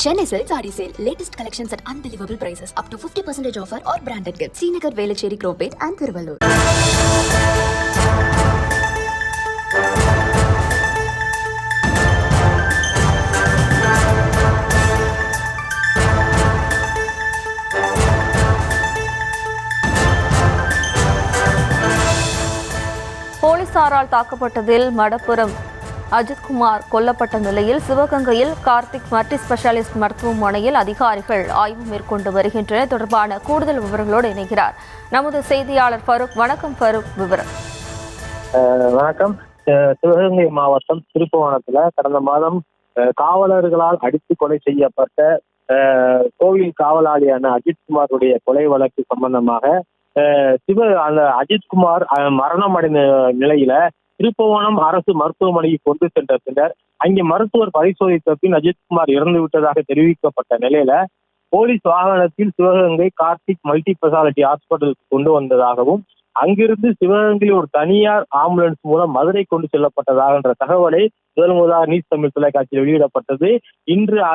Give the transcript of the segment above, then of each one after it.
Chennai Silk Saree Sale. Latest collections at unbelievable prices. Up to 50% offer or branded gifts. Srinagar, Velachery, Cropate and Thiruvallur. போலீசாரால் தாக்கப்பட்டதில் மடப்புரம் அஜித்குமார் கொல்லப்பட்ட நிலையில் சிவகங்கையில் Karthik multi specialist மருத்துவமனையில் அதிகாரிகள் ஆய்வு மேற்கொண்டு வருகின்றனர். தொடர்பான கூடுதல் விவரங்களோடு இணைகிறார் நமது செய்தியாளர் ஃபருக். வணக்கம் ஃபருக், விவரம். வணக்கம். சிவகங்கை மாவட்டம் திருப்புவனத்துல கடந்த மாதம் காவலர்களால் அடித்து கொலை செய்யப்பட்ட கோவில் காவலாளியான அஜித்குமாருடைய கொலை வழக்கு சம்பந்தமாக அந்த அஜித்குமார் மரணம் அடைந்த நிலையில திருப்புவனம் அரசு மருத்துவமனைக்கு கொண்டு சென்ற பின்னர் அங்கே மருத்துவர் பரிசோதித்த பின் அஜித்குமார் இறந்து விட்டதாக தெரிவிக்கப்பட்ட நிலையில போலீஸ் வாகனத்தில் சிவகங்கை கார்த்திக் மல்டி ஸ்பெஷாலிட்டி ஹாஸ்பிட்டலுக்கு கொண்டு வந்ததாகவும் அங்கிருந்து சிவகங்கையில் ஒரு தனியார் ஆம்புலன்ஸ் மூலம் மதுரை கொண்டு செல்லப்பட்டதாக தகவலை முதலாக நியூஸ் தமிழ் தொலைக்காட்சியில் வெளியிடப்பட்டது. இன்றைய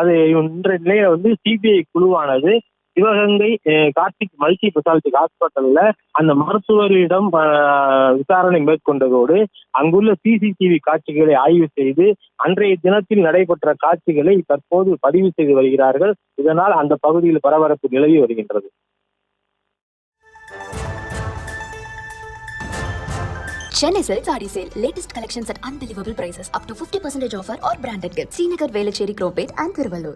நிலையில சிபிஐ குழுவானது சிவகங்கை கார்த்திக் மல்டி ஸ்பெஷாலிட்டி ஹாஸ்பிட்டல்ல அந்த மருத்துவரிடம் விசாரணை மேற்கொண்டதோடு அங்குள்ள சிசிடிவி காட்சிகளை ஆய்வு செய்து அன்றைய தினத்தில் நடைபெற்ற காட்சிகளை தற்போது பதிவு செய்து வருகிறார்கள். இதனால் அந்த பகுதியில் பரபரப்பு நிலவி வருகின்றது. Chennai Silk Saree Sale. Latest collections at unbelievable prices. Up to 50% offer or branded gifts. Srinagar, Velachery, Cropate and Thiruvallur.